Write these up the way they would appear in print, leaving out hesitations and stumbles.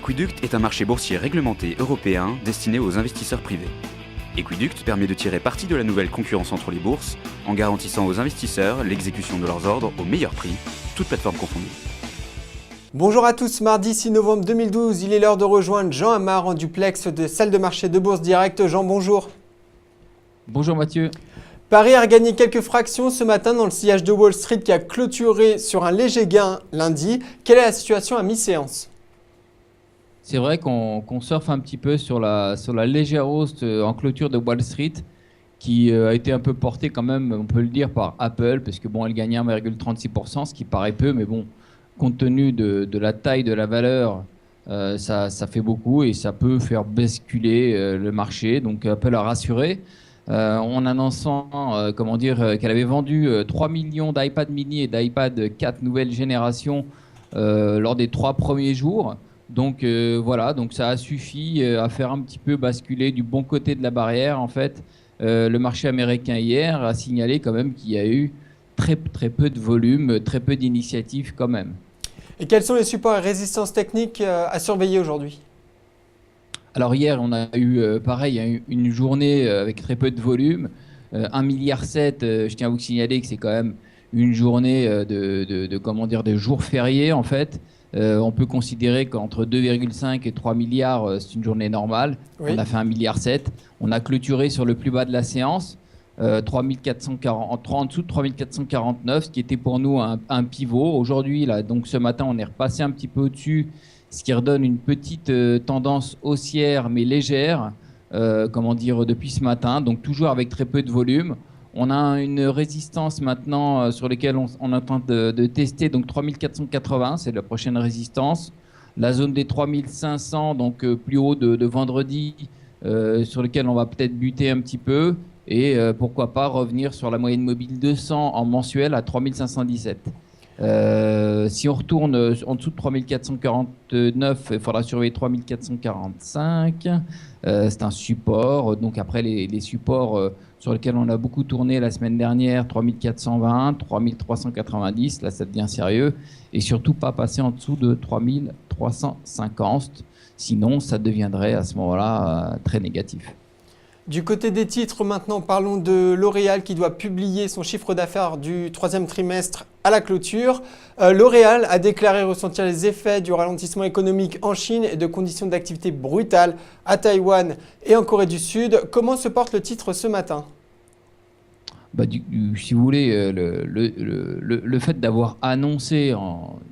Equiduct est un marché boursier réglementé européen destiné aux investisseurs privés. Equiduct permet de tirer parti de la nouvelle concurrence entre les bourses en garantissant aux investisseurs l'exécution de leurs ordres au meilleur prix, toutes plateformes confondues. Bonjour à tous, mardi 6 novembre 2012, il est l'heure de rejoindre Jean Amar en duplex de salle de marché de Bourse Direct. Jean, bonjour. Bonjour Mathieu. Paris a gagné quelques fractions ce matin dans le sillage de Wall Street qui a clôturé sur un léger gain lundi. Quelle est la situation à mi-séance ? C'est vrai qu'on surfe un petit peu sur la légère hausse en clôture de Wall Street qui a été un peu portée quand même, on peut le dire, par Apple parce que bon, elle gagnait 1,36%, ce qui paraît peu, mais bon, compte tenu de la taille de la valeur, ça fait beaucoup et ça peut faire basculer le marché. Donc Apple a rassuré en annonçant qu'elle avait vendu 3 millions d'iPad mini et d'iPad 4 nouvelle génération lors des 3 premiers jours. Donc voilà, donc ça a suffi à faire un petit peu basculer du bon côté de la barrière. En fait, le marché américain hier a signalé quand même qu'il y a eu très peu de volume, très peu d'initiatives quand même. Et quels sont les supports et résistances techniques à surveiller aujourd'hui ? Alors hier, on a eu pareil, une journée avec très peu de volume, 1,7 milliard. Je tiens à vous signaler que c'est quand même une journée de jours fériés en fait. On peut considérer qu'entre 2,5 et 3 milliards, c'est une journée normale. Oui. On a fait 1,7 milliard. On a clôturé sur le plus bas de la séance, 3440, en dessous de 3449, ce qui était pour nous un pivot. Aujourd'hui, là, donc ce matin, on est repassé un petit peu au-dessus, ce qui redonne une petite tendance haussière, mais légère, depuis ce matin. Donc toujours avec très peu de volume. On a une résistance maintenant sur laquelle on est en train de tester, donc 3480, c'est la prochaine résistance. La zone des 3500, donc plus haut de vendredi, sur lequel on va peut-être buter un petit peu. Et pourquoi pas revenir sur la moyenne mobile 200 en mensuel à 3517. Si on retourne en dessous de 3449, il faudra surveiller 3445. C'est un support. Donc après les supports sur lesquels on a beaucoup tourné la semaine dernière, 3420, 3390, là ça devient sérieux. Et surtout pas passer en dessous de 3350. Sinon ça deviendrait à ce moment-là très négatif. Du côté des titres, maintenant, parlons de L'Oréal qui doit publier son chiffre d'affaires du troisième trimestre à la clôture. L'Oréal a déclaré ressentir les effets du ralentissement économique en Chine et de conditions d'activité brutales à Taïwan et en Corée du Sud. Comment se porte le titre ce matin ? Si vous voulez, le fait d'avoir annoncé,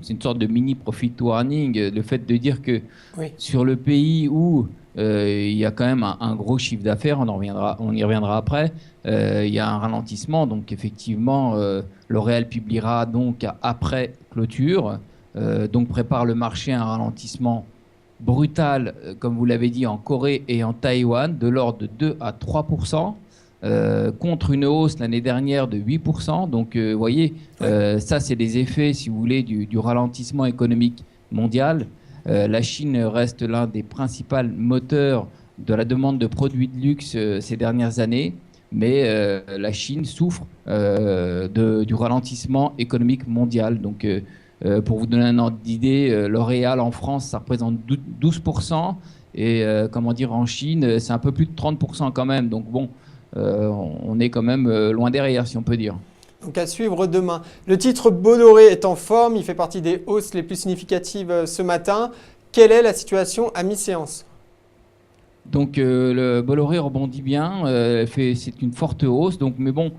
c'est une sorte de mini profit warning, le fait de dire que oui, sur le pays où il y a quand même un gros chiffre d'affaires, on y reviendra après, il y a un ralentissement, donc effectivement L'Oréal publiera donc après clôture, donc prépare le marché à un ralentissement brutal, comme vous l'avez dit, en Corée et en Taïwan, de l'ordre de 2 à 3%. Contre une hausse l'année dernière de 8%. Donc, vous voyez, ça, c'est des effets, si vous voulez, du ralentissement économique mondial. La Chine reste l'un des principaux moteurs de la demande de produits de luxe ces dernières années, mais la Chine souffre du ralentissement économique mondial. Donc, pour vous donner un ordre d'idée, L'Oréal en France, ça représente 12%, et en Chine, c'est un peu plus de 30% quand même. Donc, bon, on est quand même loin derrière, si on peut dire. Donc à suivre demain. Le titre Bolloré est en forme, il fait partie des hausses les plus significatives ce matin. Quelle est la situation à mi-séance ? Donc le Bolloré rebondit bien, c'est une forte hausse, donc, mais bon,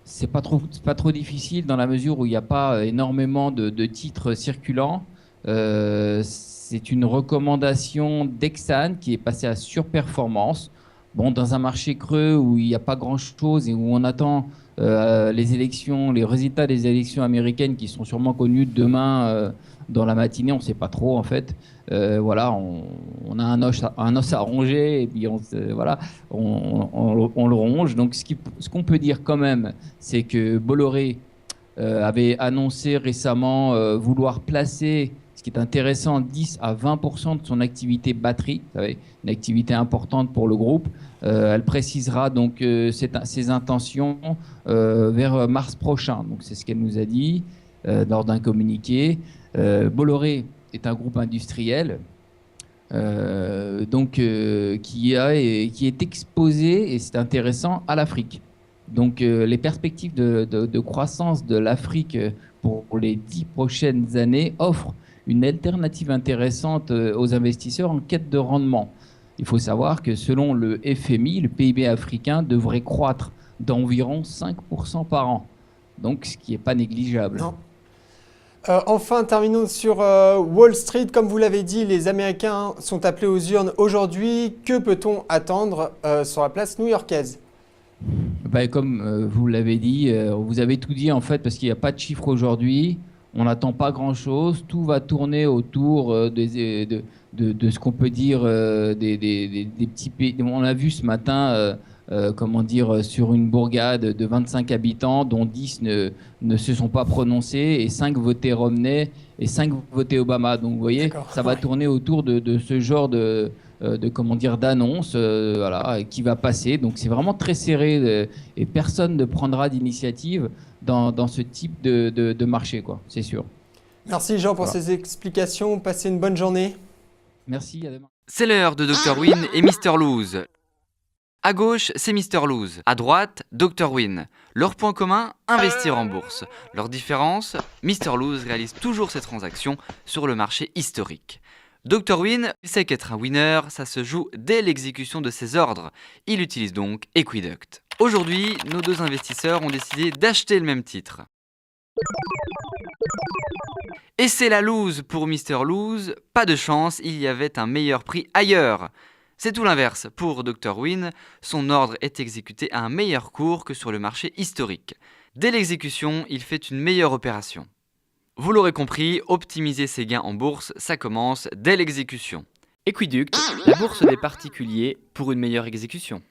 c'est pas trop difficile dans la mesure où il n'y a pas énormément de titres circulants. C'est une recommandation d'Exane qui est passée à surperformance. Bon, dans un marché creux où il n'y a pas grand-chose et où on attend les résultats des élections américaines qui sont sûrement connus demain dans la matinée, on ne sait pas trop en fait. Voilà, on a un os à ronger et puis on le ronge. Donc ce qu'on peut dire quand même, c'est que Bolloré avait annoncé récemment vouloir placer, ce qui est intéressant, 10 à 20% de son activité batterie, vous savez, une activité importante pour le groupe. Elle précisera donc ses intentions vers mars prochain. Donc c'est ce qu'elle nous a dit lors d'un communiqué. Bolloré est un groupe industriel qui est exposé, et c'est intéressant, à l'Afrique. Donc les perspectives de croissance de l'Afrique pour les 10 prochaines années offrent une alternative intéressante aux investisseurs en quête de rendement. Il faut savoir que selon le FMI, le PIB africain devrait croître d'environ 5% par an. Donc ce qui n'est pas négligeable. Non. Enfin, terminons sur Wall Street. Comme vous l'avez dit, les Américains sont appelés aux urnes aujourd'hui. Que peut-on attendre sur la place new-yorkaise ? Comme vous l'avez dit, vous avez tout dit en fait, parce qu'il n'y a pas de chiffres aujourd'hui. On n'attend pas grand-chose. Tout va tourner autour de ce qu'on peut dire des petits pays. On a vu ce matin, sur une bourgade de 25 habitants, dont 10 ne se sont pas prononcés, et 5 votaient Romney et 5 votaient Obama. Donc vous voyez, ça va tourner autour de ce genre d'annonce qui va passer. Donc c'est vraiment très serré et personne ne prendra d'initiative dans ce type de marché, quoi, c'est sûr. Merci Jean pour ces explications. Passez une bonne journée. Merci, à demain. C'est l'heure de Dr Win et Mr Lose. À gauche, c'est Mr Lose. À droite, Dr Win. Leur point commun, investir en bourse. Leur différence, Mr Lose réalise toujours ses transactions sur le marché historique. Dr Win, il sait qu'être un winner, ça se joue dès l'exécution de ses ordres. Il utilise donc Equiduct. Aujourd'hui, nos deux investisseurs ont décidé d'acheter le même titre. Et c'est la lose pour Mr Lose. Pas de chance, il y avait un meilleur prix ailleurs. C'est tout l'inverse. Pour Dr Win, son ordre est exécuté à un meilleur cours que sur le marché historique. Dès l'exécution, il fait une meilleure opération. Vous l'aurez compris, optimiser ses gains en bourse, ça commence dès l'exécution. Equiduct, la bourse des particuliers pour une meilleure exécution.